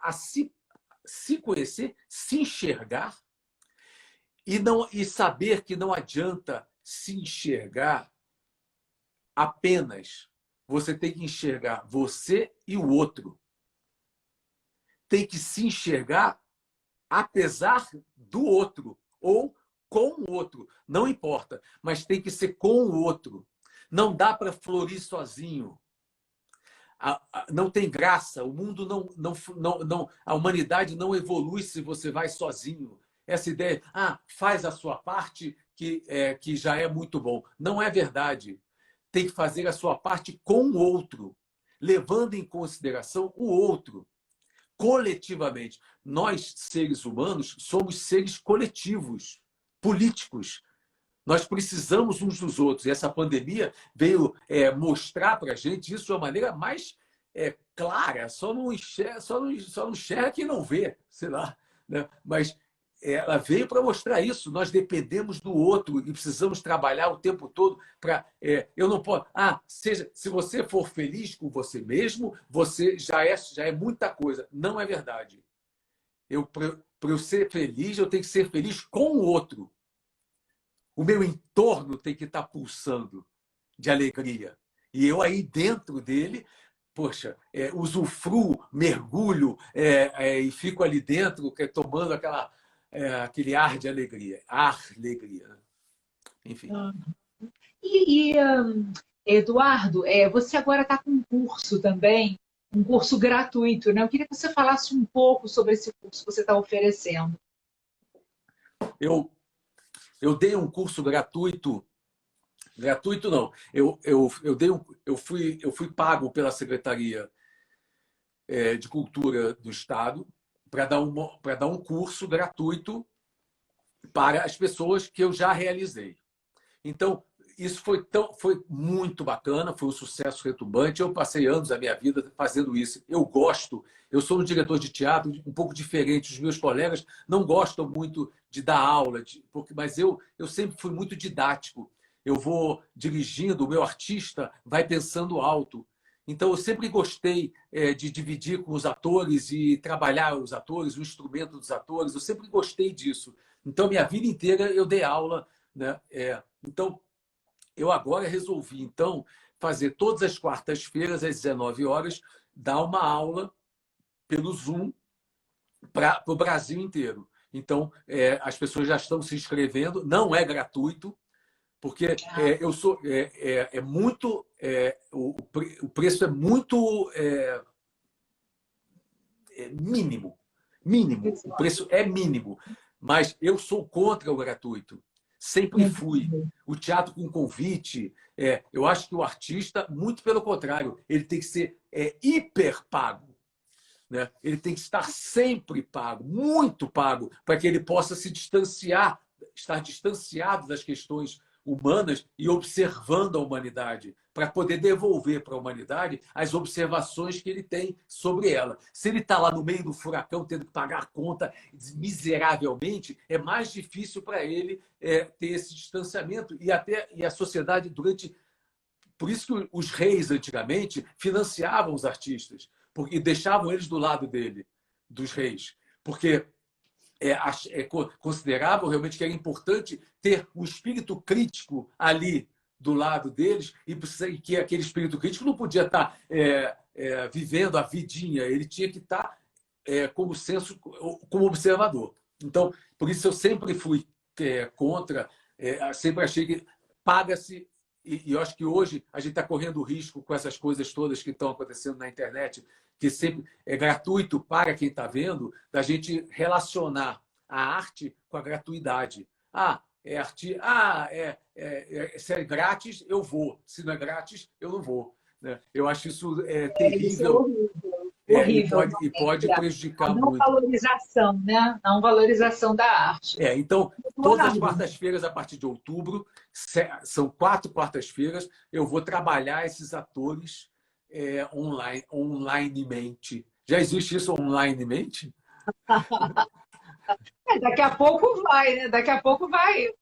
Speaker 2: se conhecer, se enxergar e saber que não adianta se enxergar apenas. Você tem que enxergar você e o outro. Tem que se enxergar apesar do outro ou com o outro. Não importa, mas tem que ser com o outro. Não dá para florir sozinho. Não tem graça. O mundo não, a humanidade não evolui se você vai sozinho. Essa ideia, faz a sua parte que já é muito bom. Não é verdade. Tem que fazer a sua parte com o outro, levando em consideração o outro. Coletivamente. Nós, seres humanos, somos seres coletivos, políticos. Nós precisamos uns dos outros. E essa pandemia veio mostrar para a gente isso de uma maneira mais clara. Só não enxerga quem não vê, sei lá. Né? Mas ela veio para mostrar isso. Nós dependemos do outro e precisamos trabalhar o tempo todo para. Eu não posso. Se você for feliz com você mesmo, você já é muita coisa. Não é verdade. Para eu ser feliz, eu tenho que ser feliz com o outro. O meu entorno tem que estar pulsando de alegria. E eu aí dentro dele, poxa, usufruo, mergulho e fico ali dentro tomando aquele ar de alegria. Alegria. Enfim.
Speaker 1: Eduardo, você agora está com um curso também, um curso gratuito, né? Eu queria que você falasse um pouco sobre esse curso que você está oferecendo.
Speaker 2: Eu dei um curso gratuito. Gratuito não. Eu fui pago pela Secretaria de Cultura do Estado para dar um curso gratuito para as pessoas que eu já realizei. Então, isso foi muito bacana, foi um sucesso retumbante. Eu passei anos da minha vida fazendo isso. Eu sou um diretor de teatro um pouco diferente. Os meus colegas não gostam muito de dar aula, mas eu sempre fui muito didático. Eu vou dirigindo, o meu artista vai pensando alto. Então, eu sempre gostei de dividir com os atores e trabalhar os atores, o instrumento dos atores. Eu sempre gostei disso. Então, minha vida inteira eu dei aula, né? Então, eu agora resolvi, então, fazer todas as quartas-feiras, às 19 horas, dar uma aula pelo Zoom para o Brasil inteiro. Então, as pessoas já estão se inscrevendo, não é gratuito, porque o preço é muito mínimo. Mínimo. O preço é mínimo. Mas eu sou contra o gratuito. Sempre fui. O teatro com convite, eu acho que o artista, muito pelo contrário, ele tem que ser hiper pago. Né? Ele tem que estar sempre pago, muito pago, para que ele possa se distanciar, estar distanciado das questões humanas e observando a humanidade, para poder devolver para a humanidade as observações que ele tem sobre ela. Se ele está lá no meio do furacão, tendo que pagar a conta miseravelmente, é mais difícil para ele ter esse distanciamento. E a sociedade, por isso que os reis, antigamente, financiavam os artistas, porque deixavam eles do lado dos reis, porque consideravam realmente que era importante ter um espírito crítico ali do lado deles, e que aquele espírito crítico não podia estar vivendo a vidinha, ele tinha que estar como observador. Então, por isso eu sempre fui contra, sempre achei que paga-se. E eu acho que hoje a gente está correndo risco com essas coisas todas que estão acontecendo na internet, que sempre é gratuito para quem está vendo, da gente relacionar a arte com a gratuidade. Se é grátis, eu vou. Se não é grátis, eu não vou. Né? Eu acho isso terrível.
Speaker 1: Horrível.
Speaker 2: E pode prejudicar muito.
Speaker 1: A não valorização, né? A não valorização da arte.
Speaker 2: Então, todas as quartas-feiras, a partir de outubro, são 4 quartas-feiras, eu vou trabalhar esses atores onlinemente. Já existe isso onlinemente?
Speaker 1: Daqui a pouco vai, né? Daqui a pouco vai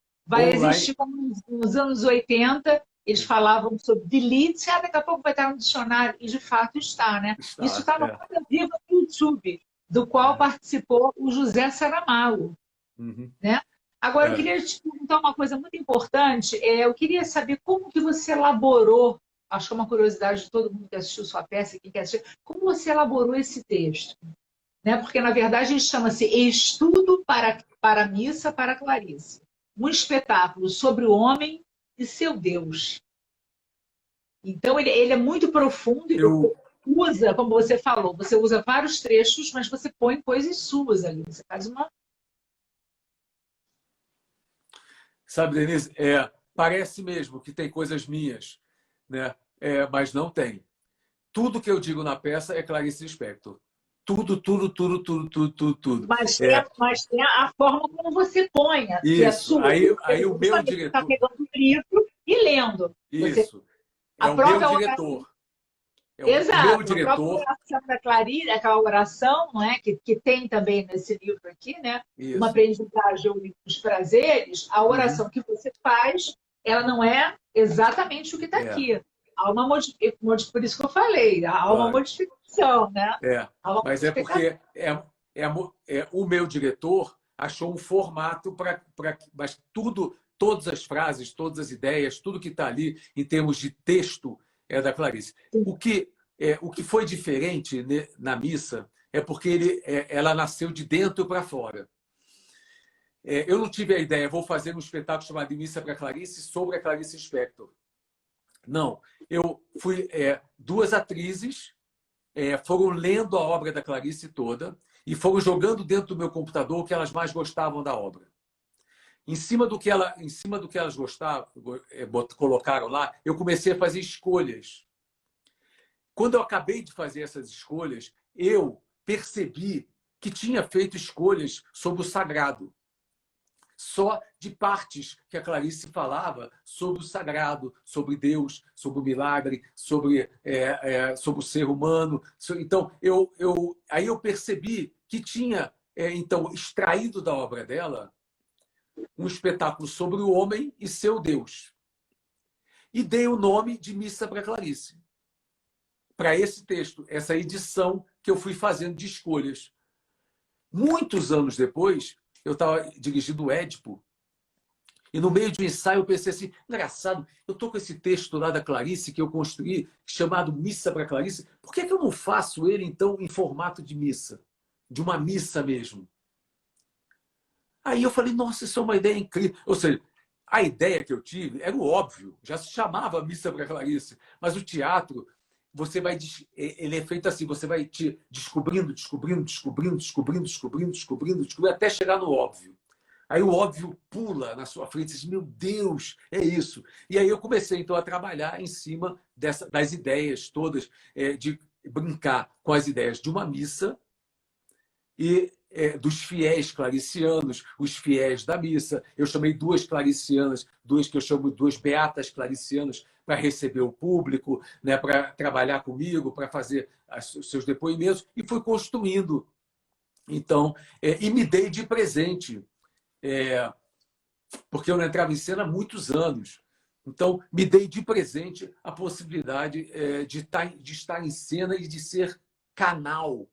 Speaker 1: existir, como nos anos 80, eles falavam sobre delete, daqui a pouco vai estar no dicionário, e de fato está, né? Isso está no Roda Viva do YouTube, do qual participou o José Saramago. Né? Agora, eu queria te perguntar uma coisa muito importante. Eu queria saber como que você elaborou, acho que é uma curiosidade de todo mundo que assistiu sua peça, quem quer assistir, como você elaborou esse texto? Né? Porque, na verdade, ele chama-se Estudo para a Missa para Clarice. Um espetáculo sobre o homem e seu Deus. Então, ele é muito profundo e usa, como você falou, você usa vários trechos, mas você põe coisas suas ali. Você faz uma...
Speaker 2: Sabe, Denise, parece mesmo que tem coisas minhas, né? Mas não tem. Tudo que eu digo na peça é Clarice Lispector. Tudo.
Speaker 1: Mas tem a forma como você põe, que é sua.
Speaker 2: Aí o meu diretor...
Speaker 1: Você está pegando o livro e lendo.
Speaker 2: Isso. É o meu diretor.
Speaker 1: Exato.
Speaker 2: O meu diretor.
Speaker 1: A oração da Clarice, aquela oração, não é? que tem também nesse livro aqui, né?
Speaker 2: Isso.
Speaker 1: Uma aprendizagem dos prazeres. A oração que você faz, ela não é exatamente o que está aqui. Há uma modificação, por isso que eu falei, há uma modificação, né?
Speaker 2: Mas é porque o meu diretor achou um formato mas todas as frases, todas as ideias, tudo que está ali em termos de texto é da Clarice. O que foi diferente, né, na missa é porque ela nasceu de dentro para fora. Eu não tive a ideia, vou fazer um espetáculo chamado de Missa para Clarice sobre a Clarice Lispector. Não, eu fui... 2 atrizes foram lendo a obra da Clarice toda e foram jogando dentro do meu computador o que elas mais gostavam da obra. Em cima do que elas gostavam, colocaram lá, eu comecei a fazer escolhas. Quando eu acabei de fazer essas escolhas, eu percebi que tinha feito escolhas sobre o sagrado. Só de partes que a Clarice falava sobre o sagrado, sobre Deus, sobre o milagre, sobre o ser humano. Então, aí eu percebi que tinha, então, extraído da obra dela um espetáculo sobre o homem e seu Deus. E dei o nome de Missa para Clarice. Para esse texto, essa edição que eu fui fazendo de escolhas. Muitos anos depois, eu estava dirigindo o Édipo E no meio de um ensaio eu pensei assim, engraçado, eu estou com esse texto lá da Clarice que eu construí, chamado Missa para Clarice, por que eu não faço ele, então, em formato de missa? De uma missa mesmo. Aí eu falei, nossa, isso é uma ideia incrível. Ou seja, a ideia que eu tive era o óbvio, já se chamava Missa para Clarice, mas o teatro, você vai, ele é feito assim, você vai te descobrindo, até chegar no óbvio. Aí o óbvio pula na sua frente e diz, meu Deus, é isso. E aí eu comecei, então, a trabalhar em cima das ideias todas, de brincar com as ideias de uma missa e dos fiéis claricianos, os fiéis da missa. Eu chamei duas claricianas, duas que eu chamo duas beatas claricianas, para receber o público, né, para trabalhar comigo, para fazer os seus depoimentos, e fui construindo. Então, e me dei de presente, porque eu não entrava em cena há muitos anos. Então, me dei de presente a possibilidade de estar em cena e de ser canal,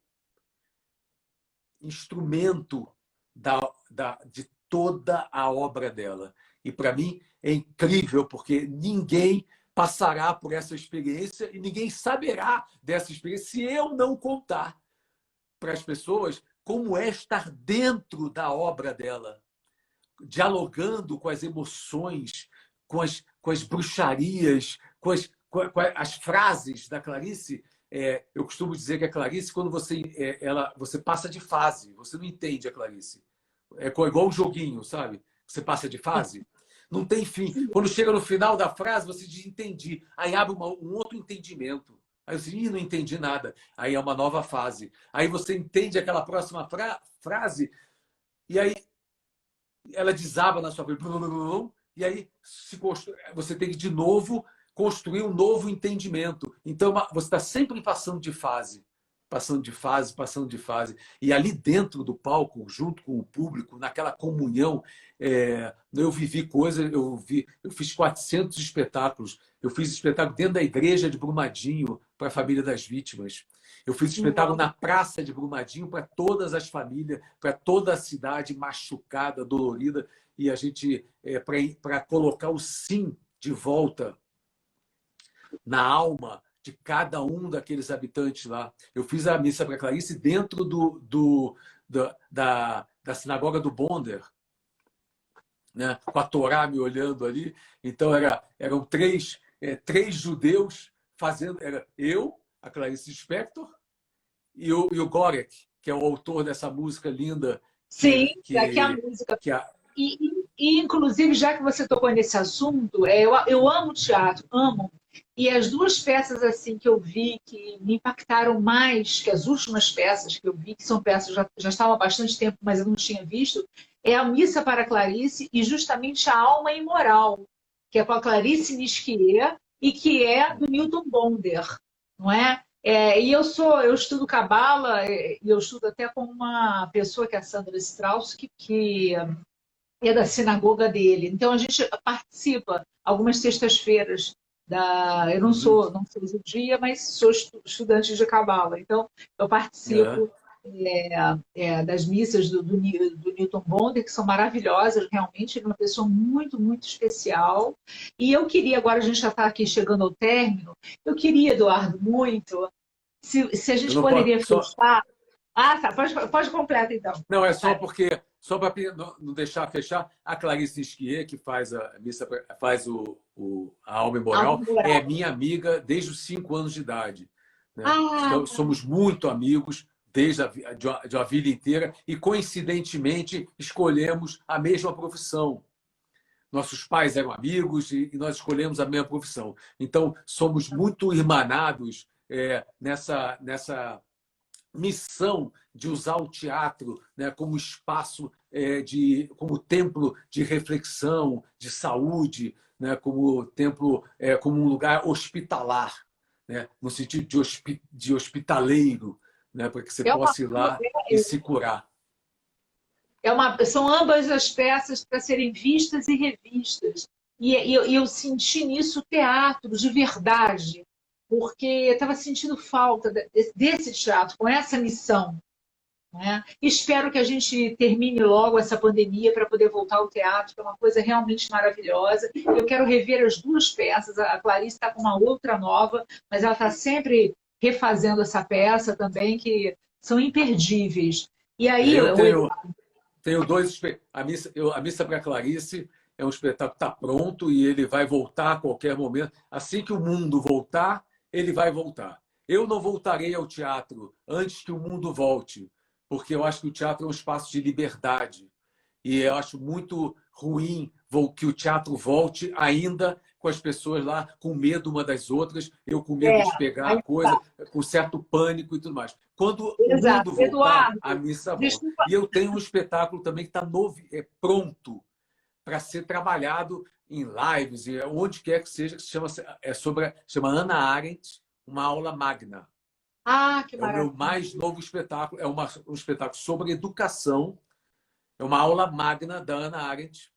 Speaker 2: instrumento de toda a obra dela. E, para mim, é incrível, porque ninguém passará por essa experiência e ninguém saberá dessa experiência se eu não contar para as pessoas como é estar dentro da obra dela, dialogando com as emoções, com as bruxarias, com as frases da Clarice. Eu costumo dizer que a Clarice, quando você passa de fase, você não entende a Clarice. É igual um joguinho, sabe? Você passa de fase, não tem fim. Quando chega no final da frase, você diz entendi. Aí abre um outro entendimento. Aí você diz, não entendi nada. Aí é uma nova fase. Aí você entende aquela próxima frase e aí ela desaba na sua frente. E aí você tem que, de novo, construir um novo entendimento. Então, você está sempre passando de fase, passando de fase, passando de fase. E ali dentro do palco, junto com o público, naquela comunhão, eu vivi coisas, eu fiz 400 espetáculos. Eu fiz espetáculo dentro da igreja de Brumadinho para a família das vítimas. Eu fiz espetáculo na praça de Brumadinho para todas as famílias, para toda a cidade machucada, dolorida, e a gente, para colocar o sim de volta na alma de cada um daqueles habitantes lá. Eu fiz a missa para Clarice dentro da sinagoga do Bonder, né? Com a Torá me olhando ali. Então, eram três judeus fazendo. Era eu, a Clarice Lispector, e o Gorek, que é o autor dessa música linda.
Speaker 1: Sim, aqui a música. Inclusive, já que você tocou nesse assunto, eu amo teatro, amo. E as duas peças assim que eu vi que me impactaram mais que as últimas peças que eu vi, que são peças que já estavam há bastante tempo, mas eu não tinha visto, é a Missa para Clarice e justamente a Alma Imoral, que é com a Clarice Nisquier e que é do Newton Bonder, não é? E eu estudo Cabala, e eu estudo até com uma pessoa que é a Sandra Strauss, que é da sinagoga dele. Então a gente participa algumas sextas-feiras eu não sou judia, mas sou estudante de Cabala. Então eu participo das missas do Newton Bonder, que são maravilhosas, realmente, ele é uma pessoa muito, muito especial. E eu queria, agora a gente já está aqui chegando ao término, eu queria, Eduardo, muito, se a gente poderia fechar. Ah, tá, pode completar então.
Speaker 2: Não, é só porque, só para não deixar fechar, a Clarice Nisquier, que faz a missa, faz a Alma Imoral, é minha amiga desde os 5 anos de idade. Né? Então, somos muito amigos desde a vida inteira e, coincidentemente, escolhemos a mesma profissão. Nossos pais eram amigos e nós escolhemos a mesma profissão. Então, somos muito irmanados nessa missão de usar o teatro, né, como espaço, como templo de reflexão, de saúde, né, como templo, como um lugar hospitalar, né, no sentido de hospitaleiro, né, para que você possa ir lá e se curar.
Speaker 1: São ambas as peças para serem vistas e revistas. E eu senti nisso teatro de verdade, porque eu estava sentindo falta desse teatro, com essa missão, né? Espero que a gente termine logo essa pandemia para poder voltar ao teatro, que é uma coisa realmente maravilhosa. Eu quero rever as duas peças. A Clarice está com uma outra nova, mas ela está sempre refazendo essa peça também, que são imperdíveis. E aí,
Speaker 2: Eu tenho dois. A Missa para Clarice é um espetáculo que está pronto e ele vai voltar a qualquer momento. Assim que o mundo voltar, ele vai voltar. Eu não voltarei ao teatro antes que o mundo volte, porque eu acho que o teatro é um espaço de liberdade. E eu acho muito ruim que o teatro volte ainda com as pessoas lá com medo uma das outras, eu com medo
Speaker 1: é,
Speaker 2: de pegar
Speaker 1: aí,
Speaker 2: a coisa, com certo pânico e tudo mais. Quando o
Speaker 1: exato.
Speaker 2: mundo voltar, a
Speaker 1: Eduardo,
Speaker 2: missa volta.
Speaker 1: desculpa.
Speaker 2: E eu tenho um espetáculo também que está pronto para ser trabalhado em lives, e onde quer que seja, que chama Ana Arendt, uma aula magna.
Speaker 1: Ah, que
Speaker 2: É o meu
Speaker 1: maravilha.
Speaker 2: mais novo espetáculo, um espetáculo sobre educação, é uma aula magna da Ana Arendt,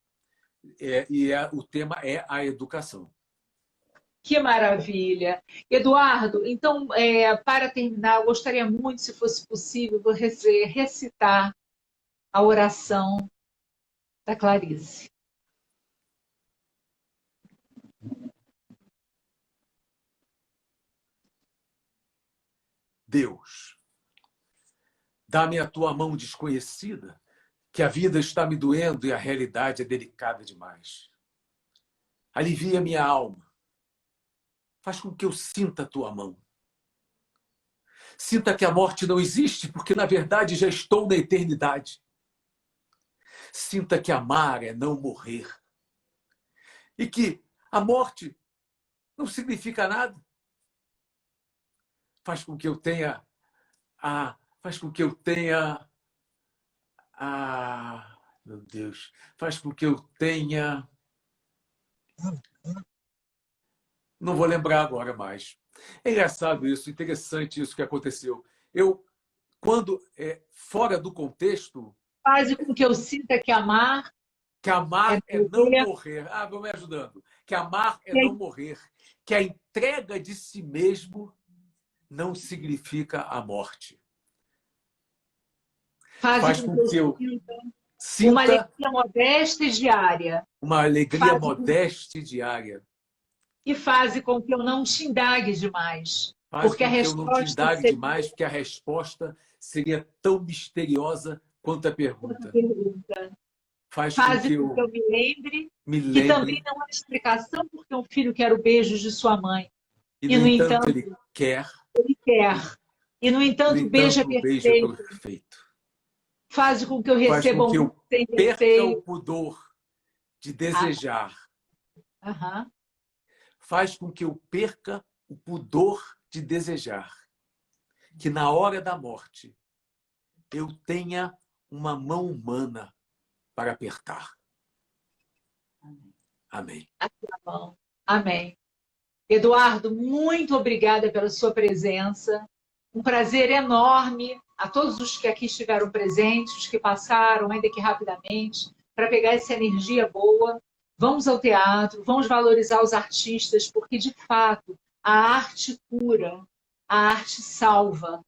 Speaker 2: o tema é a educação.
Speaker 1: Que maravilha. Eduardo, então, para terminar, eu gostaria muito, se fosse possível, você recitar a oração da Clarice.
Speaker 2: Deus, dá-me a tua mão desconhecida, que a vida está me doendo e a realidade é delicada demais. Alivia minha alma, faz com que eu sinta a tua mão. Sinta que a morte não existe, porque na verdade já estou na eternidade. Sinta que amar é não morrer. E que a morte não significa nada. Faz com que eu tenha faz com que eu tenha meu Deus, faz com que eu tenha, não vou lembrar agora mais. É engraçado isso, interessante isso que aconteceu. Eu, quando fora do contexto,
Speaker 1: Faz com que eu sinta
Speaker 2: que
Speaker 1: é
Speaker 2: amar é não
Speaker 1: viver,
Speaker 2: morrer. Vou me ajudando. Que amar é
Speaker 1: que
Speaker 2: não morrer. Que a entrega de si mesmo não significa a morte.
Speaker 1: faz
Speaker 2: Faz
Speaker 1: com
Speaker 2: com
Speaker 1: que eu
Speaker 2: que eu
Speaker 1: sinta uma
Speaker 2: sinta
Speaker 1: alegria modesta e diária.
Speaker 2: uma alegria
Speaker 1: Faz
Speaker 2: modesta e diária.
Speaker 1: e faz com que eu não te indague demais,
Speaker 2: Faz
Speaker 1: porque a
Speaker 2: com que eu não te
Speaker 1: resposta
Speaker 2: indague
Speaker 1: seria
Speaker 2: demais, porque a resposta seria tão misteriosa quanto a
Speaker 1: outra
Speaker 2: pergunta.
Speaker 1: pergunta.
Speaker 2: Faz com
Speaker 1: Faz
Speaker 2: que
Speaker 1: com que
Speaker 2: eu
Speaker 1: eu me lembre
Speaker 2: me
Speaker 1: que também
Speaker 2: lembre
Speaker 1: não há explicação porque um filho quer o beijo de sua mãe.
Speaker 2: e,
Speaker 1: E,
Speaker 2: no
Speaker 1: no
Speaker 2: entanto,
Speaker 1: entanto,
Speaker 2: ele quer,
Speaker 1: ele quer. E, no
Speaker 2: e, no
Speaker 1: entanto, o beijo é
Speaker 2: entanto, o beijo é
Speaker 1: perfeito.
Speaker 2: perfeito.
Speaker 1: Faz com que eu
Speaker 2: Faz
Speaker 1: receba
Speaker 2: com
Speaker 1: o
Speaker 2: que
Speaker 1: mundo
Speaker 2: eu
Speaker 1: sem
Speaker 2: perca o
Speaker 1: receio.
Speaker 2: pudor de
Speaker 1: Ah,
Speaker 2: desejar.
Speaker 1: aham.
Speaker 2: Faz com que eu perca o pudor de desejar. Que na hora da morte eu tenha uma mão humana para apertar. Amém.
Speaker 1: Tá bom. Amém. Eduardo, muito obrigada pela sua presença. Um prazer enorme a todos os que aqui estiveram presentes, os que passaram, ainda que rapidamente, para pegar essa energia boa. Vamos ao teatro, vamos valorizar os artistas, porque, de fato, a arte cura, a arte salva.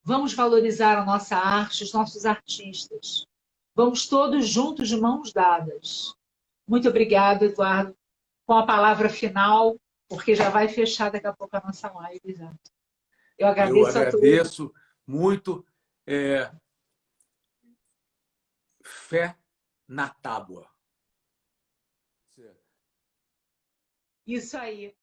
Speaker 1: Vamos valorizar a nossa arte, os nossos artistas. Vamos todos juntos, de mãos dadas. Muito obrigada, Eduardo, com a palavra final, porque já vai fechar daqui a pouco a nossa live. Já. Eu
Speaker 2: Eu
Speaker 1: agradeço a todos.
Speaker 2: agradeço muito. Fé na tábua.
Speaker 1: Isso aí.